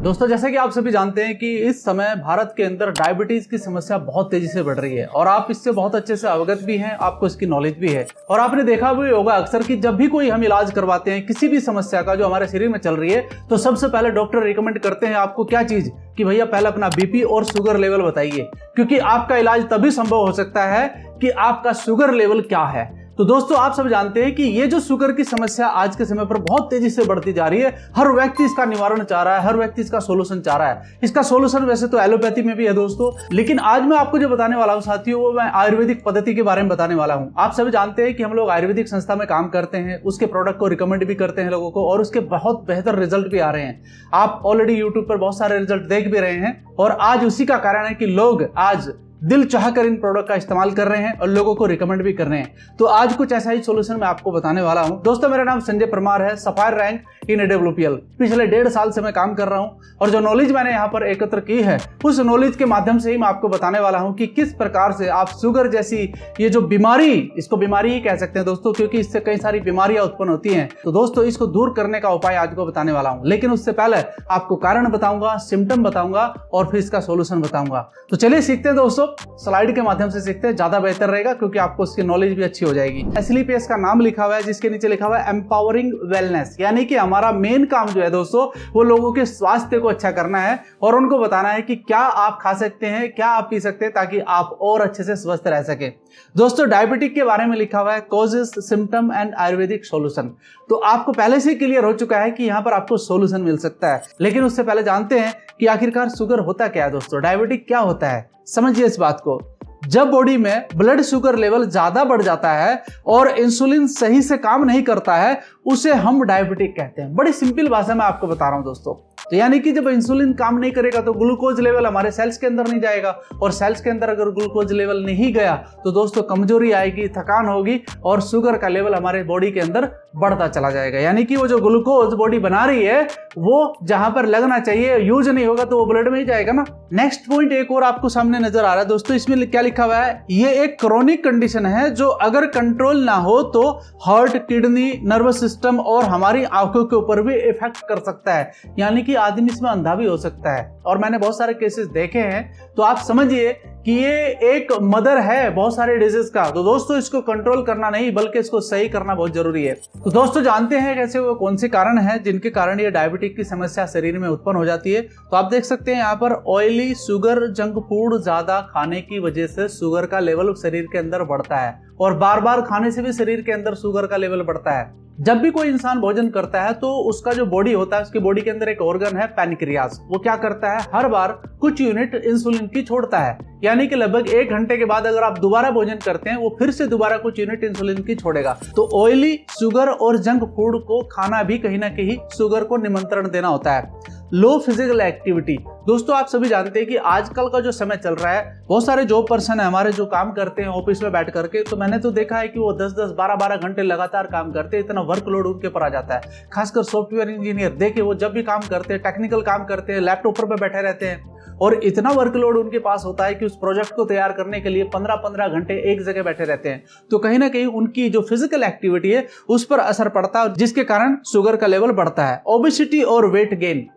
दोस्तों, जैसा कि आप सभी जानते हैं कि इस समय भारत के अंदर डायबिटीज की समस्या बहुत तेजी से बढ़ रही है और आप इससे बहुत अच्छे से अवगत भी हैं, आपको इसकी नॉलेज भी है। और आपने देखा भी होगा अक्सर कि जब भी कोई हम इलाज करवाते हैं किसी भी समस्या का जो हमारे शरीर में चल रही है, तो सबसे पहले डॉक्टर रिकमेंड करते हैं आपको क्या चीज कि भैया पहले अपना बीपी और शुगर लेवल बताइए, क्योंकि आपका इलाज तभी संभव हो सकता है कि आपका शुगर लेवल क्या है। तो दोस्तों, आप सब जानते हैं कि ये जो शुगर की समस्या आज के समय पर बहुत तेजी से बढ़ती जा रही है। हर व्यक्ति इसका निवारण चाह रहा है, हर व्यक्ति इसका सोल्यूशन चाह रहा है। इसका सोल्यूशन वैसे तो एलोपैथी में भी है दोस्तों, लेकिन आज मैं आपको जो बताने वाला हूं साथियों, वो मैं आयुर्वेदिक पद्धति के बारे में बताने वाला हूं। आप सभी जानते हैं कि हम लोग आयुर्वेदिक संस्था में काम करते हैं, उसके प्रोडक्ट को रिकमेंड भी करते हैं लोगों को और उसके बहुत बेहतर रिजल्ट भी आ रहे हैं। आप ऑलरेडी यूट्यूब पर बहुत सारे रिजल्ट देख भी रहे हैं और आज उसी का कारण है कि लोग आज दिल चाहकर इन प्रोडक्ट का इस्तेमाल कर रहे हैं और लोगों को रिकमेंड भी कर रहे हैं। तो आज कुछ ऐसा ही सॉल्यूशन मैं आपको बताने वाला हूं। दोस्तों, मेरा नाम संजय परमार है, सफायर रैंक इन AWPL। पिछले 1.5 साल से मैं काम कर रहा हूं और जो नॉलेज मैंने यहाँ पर एकत्र की है, उस नॉलेज के माध्यम से ही मैं आपको बताने वाला हूं कि किस प्रकार से आप शुगर जैसी ये जो बीमारी, इसको बीमारी ही कह सकते हैं दोस्तों, क्योंकि इससे कई सारी बीमारियां उत्पन्न होती हैं। तो दोस्तों, इसको दूर करने का उपाय आज को बताने वाला हूं, लेकिन उससे पहले आपको कारण बताऊंगा, सिम्टम बताऊंगा और फिर इसका सोल्यूशन बताऊंगा। तो चलिए सीखते हैं दोस्तों, स्लाइड के माध्यम से सीखते हैं, ज्यादा बेहतर रहेगा क्योंकि आपको इसकी नॉलेज भी अच्छी हो जाएगी। इसलिए पे इसका नाम लिखा हुआ है, जिसके नीचे लिखा हुआ है एम्पावरिंग वेलनेस, यानी कि हमारा मेन काम जो है दोस्तों, वो लोगों के स्वास्थ्य को अच्छा करना है और उनको बताना है कि क्या आप खा सकते हैं, क्या आप पी सकते हैं, ताकि आप और अच्छे से स्वस्थ रह सके। दोस्तों, डायबिटिक के बारे में लिखा हुआ है causes, symptom and Ayurvedic solution. तो आपको पहले से क्लियर हो चुका है कि यहाँ पर आपको सॉल्यूशन मिल सकता है, लेकिन उससे पहले जानते हैं कि आखिरकार शुगर होता क्या है दोस्तों, डायबिटिक क्या होता है। समझिए इस बात को। जब बॉडी में ब्लड शुगर लेवल ज्यादा बढ़ जाता है और इंसुलिन सही से काम नहीं करता है, उसे हम डायबिटिक कहते हैं। बड़ी सिंपल भाषा में आपको बता रहा हूं दोस्तों। तो यानी कि जब इंसुलिन काम नहीं करेगा तो ग्लूकोज लेवल हमारे सेल्स के अंदर नहीं जाएगा, और सेल्स के अंदर अगर ग्लूकोज लेवल नहीं गया तो दोस्तों कमजोरी आएगी, थकान होगी और शुगर का लेवल हमारे बॉडी के अंदर बढ़ता चला जाएगा। यानी कि वो जो ग्लूकोज बॉडी बना रही है वो जहां पर लगना चाहिए यूज नहीं होगा तो वो ब्लड में ही जाएगा ना। नेक्स्ट पॉइंट एक और आपको सामने नजर आ रहा है दोस्तों, इसमें क्या लिखा हुआ है, ये एक क्रोनिक कंडीशन है जो अगर कंट्रोल ना हो तो हार्ट, किडनी, नर्वस सिस्टम और हमारी आंखों के ऊपर भी इफेक्ट कर सकता है। यानी कि आदमी इसमें अंधा भी हो सकता है और मैंने बहुत सारे केसेस देखे हैं। तो आप समझिए कि ये एक मदर है बहुत सारे डिजीज का। तो दोस्तों, इसको कंट्रोल करना नहीं बल्कि इसको सही करना बहुत जरूरी है। तो दोस्तों, जानते हैं कैसे वो कौन से कारण हैं जिनके कारण ये डायबिटिक की समस्या शरीर में उत्पन्न हो जाती है। तो आप देख सकते हैं यहाँ पर ऑयली, शुगर, जंक फूड ज्यादा खाने की वजह से शुगर का लेवल शरीर के अंदर बढ़ता है और बार बार खाने से भी शरीर के अंदर शुगर का लेवल बढ़ता है। जब भी कोई इंसान भोजन करता है तो उसका जो बॉडी होता है, उसकी बॉडी के अंदर एक ऑर्गन है पैनक्रियास। वो क्या करता है, हर बार कुछ यूनिट इंसुलिन की छोड़ता है। यानी कि लगभग 1 घंटे के बाद अगर आप दोबारा भोजन करते हैं, वो फिर से दोबारा कुछ यूनिट इंसुलिन की छोड़ेगा। तो ऑयली, शुगर और जंक फूड को खाना भी कहीं ना कहीं शुगर को निमंत्रण देना होता है। लो फिजिकल एक्टिविटी, दोस्तों आप सभी जानते हैं कि आजकल का जो समय चल रहा है, बहुत सारे जॉब पर्सन है हमारे जो काम करते हैं ऑफिस में बैठ करके। तो मैंने तो देखा है कि वो 10-10, 12-12 घंटे लगातार काम करते हैं, इतना वर्कलोड उनके ऊपर आ जाता है। खासकर सॉफ्टवेयर इंजीनियर देखिए, वो जब भी काम करते हैं, टेक्निकल काम करते हैं, लैपटॉप पर बैठे रहते हैं और इतना वर्कलोड उनके पास होता है कि उस प्रोजेक्ट को तैयार करने के लिए 15-15 घंटे एक जगह बैठे रहते हैं। तो कहीं ना कहीं उनकी जो फिजिकल एक्टिविटी है उस पर असर पड़ता है, जिसके कारण शुगर का लेवल बढ़ता है। ओबेसिटी और वेट गेन,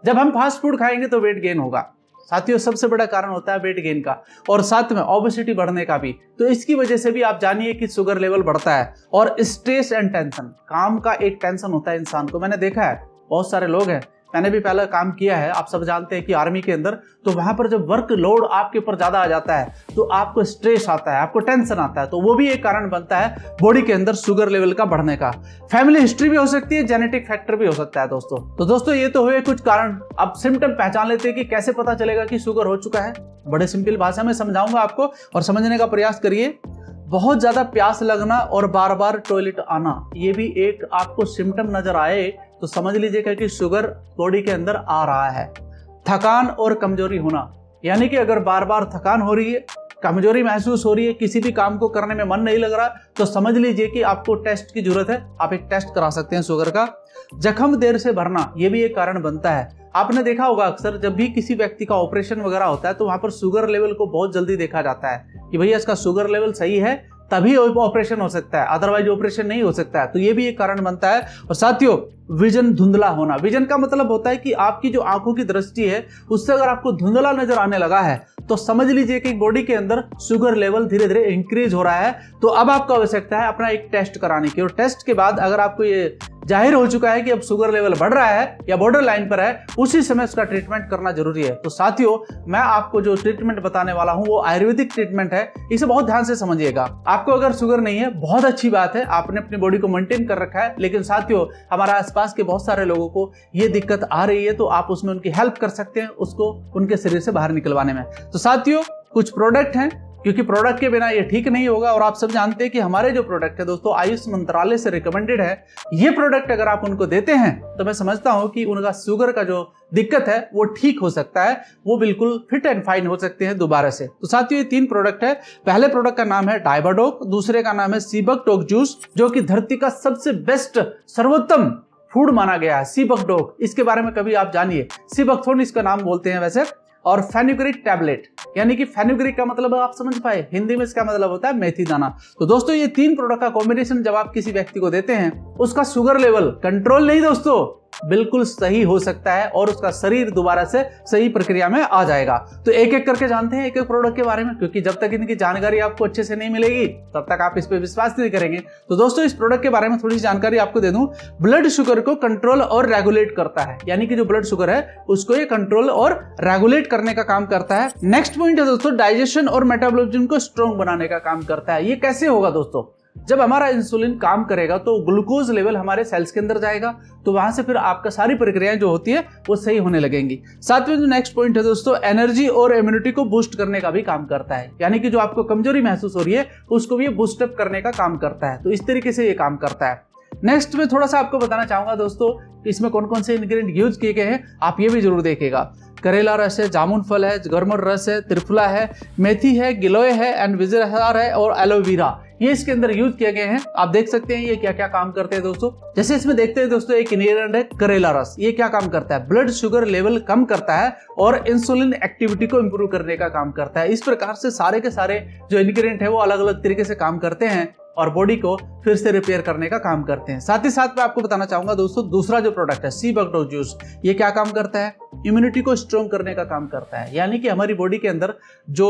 जब हम फास्ट फूड खाएंगे तो वेट गेन होगा साथियों, सबसे बड़ा कारण होता है वेट गेन का और साथ में ओबेसिटी बढ़ने का भी। तो इसकी वजह से भी आप जानिए कि शुगर लेवल बढ़ता है। और स्ट्रेस एंड टेंशन, काम का एक टेंशन होता है इंसान को। मैंने देखा है बहुत सारे लोग हैं, मैंने भी पहले काम किया है, आप सब जानते हैं कि आर्मी के अंदर, तो वहां पर जब वर्क लोड आपके ऊपर ज्यादा आ जाता है तो आपको स्ट्रेस आता है, आपको टेंशन आता है। तो वो भी एक कारण बनता है बॉडी के अंदर शुगर लेवल का बढ़ने का। फैमिली हिस्ट्री भी हो सकती है, जेनेटिक फैक्टर भी हो सकता है दोस्तों। तो दोस्तों, ये तो हुए कुछ कारण। अब सिम्टम पहचान लेते हैं कि कैसे पता चलेगा कि शुगर हो चुका है। बड़े सिंपल भाषा में समझाऊंगा आपको और समझने का प्रयास करिए। बहुत ज्यादा प्यास लगना और बार बार टॉयलेट आना, ये भी एक आपको सिम्टम नजर आए तो समझ लीजिएगा कि शुगर बॉडी के अंदर आ रहा है। थकान और कमजोरी होना, यानी कि अगर बार बार थकान हो रही है, कमजोरी महसूस हो रही है, किसी भी काम को करने में मन नहीं लग रहा, तो समझ लीजिए कि आपको टेस्ट की जरूरत है। आप एक टेस्ट करा सकते हैं शुगर का। जख्म देर से भरना, यह भी एक कारण बनता है। आपने देखा होगा अक्सर जब भी किसी व्यक्ति का ऑपरेशन वगैरह होता है तो वहां पर शुगर लेवल को बहुत जल्दी देखा जाता है कि भैया इसका शुगर लेवल सही है तभी ऑपरेशन हो सकता है, अदरवाइज ऑपरेशन नहीं हो सकता है। तो ये भी एक कारण बनता है। और साथियों, विजन धुंधला होना, विजन का मतलब होता है कि आपकी जो आंखों की दृष्टि है उससे अगर आपको धुंधला नजर आने लगा है तो समझ लीजिए कि बॉडी के अंदर शुगर लेवल धीरे धीरे इंक्रीज हो रहा है। तो अब आपको आवश्यकता है अपना एक टेस्ट कराने की, और टेस्ट के बाद अगर आपको ये जाहिर हो चुका है कि अब शुगर लेवल बढ़ रहा है या बॉर्डर लाइन पर है, उसी समय उसका ट्रीटमेंट करना जरूरी है। तो साथियों, मैं आपको जो ट्रीटमेंट बताने वाला हूं वो आयुर्वेदिक ट्रीटमेंट है, इसे बहुत ध्यान से समझिएगा। आपको अगर शुगर नहीं है, बहुत अच्छी बात है, आपने अपनी बॉडी को मेंटेन कर रखा है, लेकिन साथियों हमारे आसपास के बहुत सारे लोगों को ये दिक्कत आ रही है, तो आप उसमें उनकी हेल्प कर सकते हैं, उसको उनके शरीर से बाहर निकलवाने में। तो साथियों, कुछ प्रोडक्ट हैं, क्योंकि प्रोडक्ट के बिना ये ठीक नहीं होगा, और आप सब जानते हैं कि हमारे जो प्रोडक्ट है दोस्तों आयुष मंत्रालय से रिकमेंडेड है। ये प्रोडक्ट अगर आप उनको देते हैं तो मैं समझता हूं कि उनका शुगर का जो दिक्कत है वो ठीक हो सकता है, वो बिल्कुल फिट एंड फाइन हो सकते हैं दोबारा से। तो साथियों, ये 3 प्रोडक्ट है। पहले प्रोडक्ट का नाम है डायबाडोक, दूसरे का नाम है सीबकडोक जूस, जो कि धरती का सबसे बेस्ट सर्वोत्तम फूड माना गया है, सीबकडोक। इसके बारे में कभी आप जानिए, सीबकथोन इसका नाम बोलते हैं वैसे। और फेनुग्रीक टैबलेट, यानी कि फेनुग्रीक का मतलब आप समझ पाए, हिंदी में इसका मतलब होता है मेथी दाना। तो दोस्तों, ये 3 प्रोडक्ट का कॉम्बिनेशन जब आप किसी व्यक्ति को देते हैं, उसका शुगर लेवल कंट्रोल नहीं दोस्तों, बिल्कुल सही हो सकता है, और उसका शरीर दोबारा से सही प्रक्रिया में आ जाएगा। तो एक एक करके जानते हैं एक एक प्रोडक्ट के बारे में, क्योंकि जब तक इनकी जानकारी आपको अच्छे से नहीं मिलेगी तब तक आप इस पे विश्वास नहीं करेंगे। तो दोस्तों, इस प्रोडक्ट के बारे में थोड़ी जानकारी आपको दे दूं। ब्लड शुगर को कंट्रोल और रेगुलेट करता है, यानी कि जो ब्लड शुगर है उसको ये कंट्रोल और रेगुलेट करने का काम करता है। नेक्स्ट पॉइंट है दोस्तों, डाइजेशन और मेटाबॉलिज्म को स्ट्रॉन्ग बनाने का काम करता है। ये कैसे होगा दोस्तों? जब हमारा इंसुलिन काम करेगा तो ग्लूकोज लेवल हमारे सेल्स के अंदर जाएगा, तो वहां से फिर आपका सारी प्रक्रियाएं जो होती है वो सही होने लगेंगी। साथ में जो नेक्स्ट पॉइंट है दोस्तों, एनर्जी और इम्यूनिटी को बूस्ट करने का भी काम करता है, यानी कि जो आपको कमजोरी महसूस हो रही है उसको भी ये बूस्टअप करने का काम करता है। तो इस तरीके से ये काम करता है। नेक्स्ट में थोड़ा सा आपको बताना चाहूंगा दोस्तों, इसमें कौन कौन से इंग्रेडिएंट यूज किए गए हैं, आप ये भी जरूर देखिएगा। करेला रस है, जामुन फल है, गरमर रस है, त्रिफला है, मेथी है, गिलोय है, एंड विजयहार है, और एलोवेरा, ये इसके अंदर यूज किए गए हैं। आप देख सकते हैं ये क्या क्या काम करते हैं दोस्तों। जैसे इसमें देखते हैं दोस्तों, एक इंग्रेडिएंट है करेला रस। ये क्या काम करता है? ब्लड शुगर लेवल कम करता है और इंसुलिन एक्टिविटी को इंप्रूव करने का काम करता है। इस प्रकार से सारे के सारे जो इंग्रेडिएंट है वो अलग अलग तरीके से काम करते हैं और बॉडी को फिर से रिपेयर करने का काम करते हैं। साथ ही साथ मैं आपको बताना चाहूंगा दोस्तों, दूसरा जो प्रोडक्ट है सीबकडोक जूस, ये क्या काम करता है? इम्यूनिटी को स्ट्रॉन्ग करने का काम करता है, यानी कि हमारी बॉडी के अंदर जो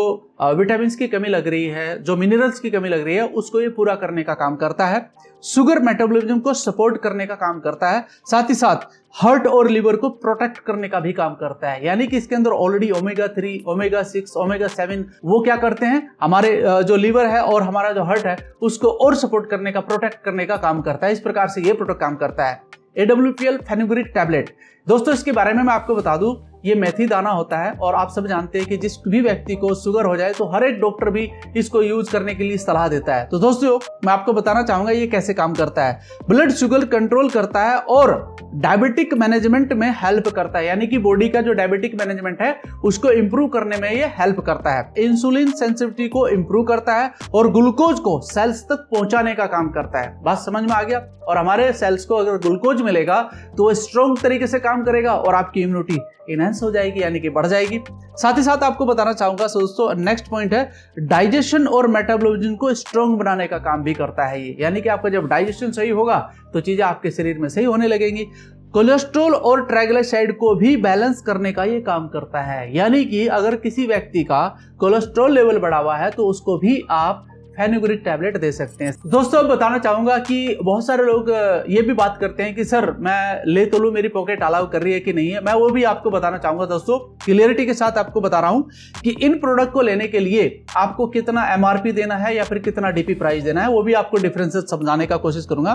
विटामिन की कमी लग रही है, जो मिनरल्स की कमी लग रही है, उसको ये पूरा करने का काम करता है। शुगर मेटाबॉलिज्म को सपोर्ट करने का काम करता है। साथ ही साथ हार्ट और लिवर को प्रोटेक्ट करने का भी काम करता है, यानी कि इसके अंदर ऑलरेडी ओमेगा 3, ओमेगा 6, ओमेगा 7 वो क्या करते हैं, हमारे जो लिवर है और हमारा जो हार्ट है उसको और सपोर्ट करने का, प्रोटेक्ट करने का काम करता है। इस प्रकार से ये प्रोडक्ट काम करता है। AWPL फेनुग्रीक टैबलेट, दोस्तों इसके बारे में मैं आपको बता दूं, ये मेथी दाना होता है, और आप सब जानते हैं कि जिस भी व्यक्ति को शुगर हो जाए तो हर एक डॉक्टर भी इसको यूज करने के लिए सलाह देता है। तो दोस्तों, मैं आपको बताना चाहूंगा ये कैसे काम करता है। ब्लड शुगर कंट्रोल करता है और डायबिटिक मैनेजमेंट में हेल्प करता है, यानी कि बॉडी का जो डायबिटिक मैनेजमेंट है उसको इंप्रूव करने में ये हेल्प करता है। इंसुलिन सेंसिटिविटी को इंप्रूव करता है और ग्लूकोज को सेल्स तक पहुंचाने का काम करता है। बात समझ में आ गया? और हमारे सेल्स को अगर ग्लूकोज मिलेगा तो वो स्ट्रॉन्ग तरीके से काम करेगा और आपकी इम्यूनिटी इनहेंस हो जाएगी, यानी कि बढ़ जाएगी। साथ ही साथ आपको बताना चाहूंगा दोस्तों, नेक्स्ट पॉइंट है डाइजेशन और मेटाबॉलिज्म को स्ट्रॉन्ग बनाने का काम भी करता है ये, यानी कि आपका जब डाइजेशन सही होगा तो चीजें आपके शरीर में सही होने लगेंगी। कोलेस्ट्रॉल और ट्राइग्लिसराइड को भी बैलेंस करने का ये काम करता है, यानी कि अगर किसी व्यक्ति का कोलेस्ट्रॉल लेवल बढ़ा हुआ है तो उसको भी आप फेनुग्रीक टैबलेट दे सकते हैं। दोस्तों, अब बताना चाहूंगा कि बहुत सारे लोग ये भी बात करते हैं कि सर मैं ले तो लूं, मेरी पॉकेट अलाउ कर रही है कि नहीं है। मैं वो भी आपको बताना चाहूंगा दोस्तों, क्लियरिटी के साथ आपको बता रहा हूं कि इन प्रोडक्ट को लेने के लिए आपको कितना MRP देना है या फिर कितना DP प्राइस देना है, वो भी आपको डिफरेंसेस समझाने का कोशिश करूंगा।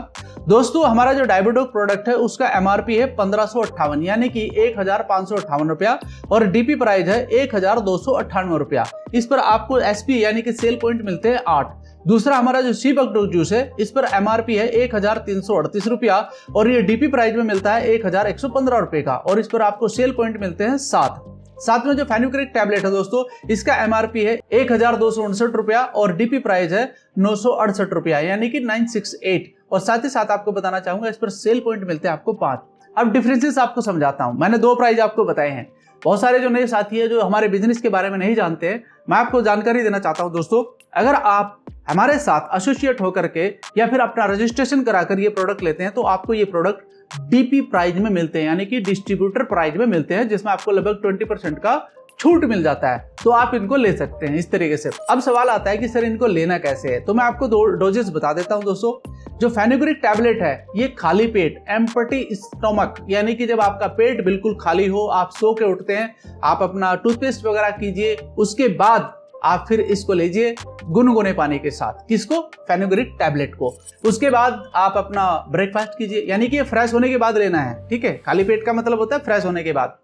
दोस्तों, हमारा जो डायबाडोक प्रोडक्ट है उसका MRP है 1558, यानी कि 1558 रुपया, और DP प्राइस है 1298 रुपया। इस पर आपको SP यानी कि सेल पॉइंट मिलते हैं 8। दूसरा हमारा जो सीबकडोक जूस है इस पर MRP है 1338 रुपया, और ये DP प्राइस में मिलता है 1115 रुपए का, और इस पर आपको सेल पॉइंट मिलते हैं 7। साथ में जो फेनुग्रीक टैबलेट है दोस्तों, इसका MRP है 1269 रुपया और DP प्राइस है 968 रुपया, यानी कि 968। और साथ ही साथ आपको बताना चाहूंगा इस पर सेल पॉइंट मिलते हैं आपको 5। अब डिफरेंसेस आपको समझाता हूं। मैंने 2 प्राइस आपको बताए हैं। बहुत सारे जो नए साथी है जो हमारे बिजनेस के बारे में नहीं जानते हैं, मैं आपको जानकारी देना चाहता हूं दोस्तों। अगर आप हमारे साथ एसोसिएट होकर के या फिर अपना रजिस्ट्रेशन कराकर ये प्रोडक्ट लेते हैं तो आपको ये प्रोडक्ट डीपी प्राइस में मिलते हैं, यानी कि डिस्ट्रीब्यूटर प्राइस में मिलते हैं, जिसमें आपको लगभग 20% का छूट मिल जाता है। तो आप इनको ले सकते हैं इस तरीके से। अब सवाल आता है कि सर इनको लेना कैसे है, तो मैं आपको 2 डोजेस बता देता हूं दोस्तों। जो फेनुग्रीक टैबलेट है ये खाली पेट, एम्प्टी स्टोमक, यानी कि जब आपका पेट बिल्कुल खाली हो, आप सो के उठते हैं, आप अपना टूथपेस्ट वगैरह कीजिए, उसके बाद आप फिर इसको लीजिए गुनगुने पानी के साथ। किसको? फेनुग्रीक टैबलेट को। उसके बाद आप अपना ब्रेकफास्ट कीजिए, यानी कि ये फ्रेश होने के बाद लेना है, ठीक है। खाली पेट का मतलब होता है फ्रेश होने के बाद।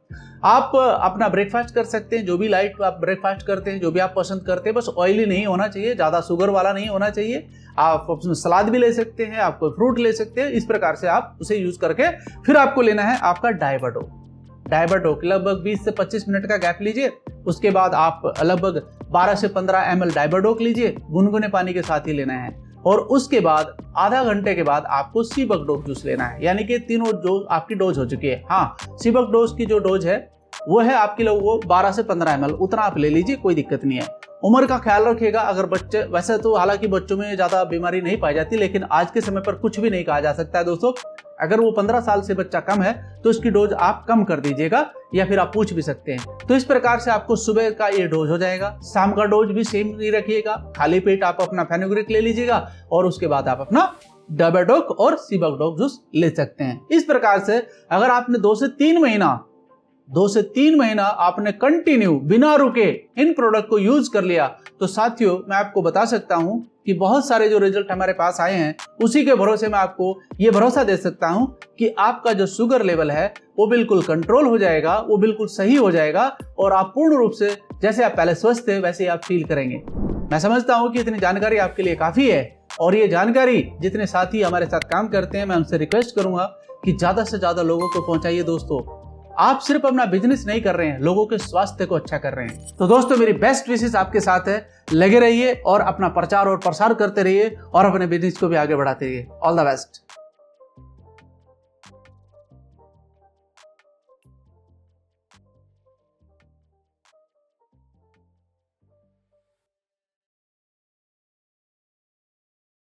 आप अपना ब्रेकफास्ट कर सकते हैं, जो भी लाइट आप ब्रेकफास्ट करते हैं, जो भी आप पसंद करते हैं, बस ऑयली नहीं होना चाहिए, ज़्यादा शुगर वाला नहीं होना चाहिए। आप उसमें सलाद भी ले सकते हैं, आप कोई फ्रूट ले सकते हैं। इस प्रकार से आप उसे यूज करके फिर आपको लेना है आपका डायबेटोक। लगभग 20 से 25 मिनट का गैप लीजिए। उसके बाद आप लगभग 12 से 15 ml डायबेटोक लीजिए, गुनगुने पानी के साथ ही लेना है। और उसके बाद आधा घंटे के बाद आपको सीबकडोक जूस लेना है, यानी कि तीनों डोज आपकी डोज हो चुकी है। हाँ, सीबकडोक की जो डोज है वो है आपके लोगों को 12 से 15 ml, उतना आप ले लीजिए, कोई दिक्कत नहीं है। उम्र का ख्याल रखिएगा। अगर बच्चे, वैसे तो हालांकि बच्चों में ज्यादा बीमारी नहीं पाई जाती, लेकिन आज के समय पर कुछ भी नहीं कहा जा सकता है दोस्तों। अगर वो 15 साल से बच्चा कम है तो इसकी डोज आप कम कर दीजिएगा, या फिर आप पूछ भी सकते हैं। तो इस प्रकार से आपको सुबह का ये डोज हो जाएगा। शाम का डोज भी सेम ही रखिएगा। खाली पेट आप अपना फेनुग्रीक ले लीजिएगा और उसके बाद आप अपना डायबेटोक और सीबकडोक जूस ले सकते हैं। इस प्रकार से अगर आपने 2 से 3 महीना आपने कंटिन्यू बिना रुके इन प्रोडक्ट को यूज कर लिया, तो साथियों मैं आपको बता सकता हूं कि बहुत सारे जो रिजल्ट हमारे पास आए हैं, उसी के भरोसे मैं आपको ये भरोसा दे सकता हूं कि आपका जो शुगर लेवल है वो बिल्कुल कंट्रोल हो जाएगा, वो बिल्कुल सही हो जाएगा, और आप पूर्ण रूप से जैसे आप पहले स्वस्थ थे वैसे ही आप फील करेंगे। मैं समझता हूं कि इतनी जानकारी आपके लिए काफी है, और ये जानकारी जितने साथी हमारे साथ काम करते हैं, मैं उनसे रिक्वेस्ट करूंगा कि ज्यादा से ज्यादा लोगों को पहुंचाइए। दोस्तों, आप सिर्फ अपना बिजनेस नहीं कर रहे हैं, लोगों के स्वास्थ्य को अच्छा कर रहे हैं। तो दोस्तों, मेरी बेस्ट विशेष आपके साथ है। लगे रहिए और अपना प्रचार और प्रसार करते रहिए और अपने बिजनेस को भी आगे बढ़ाते रहिए। All the best.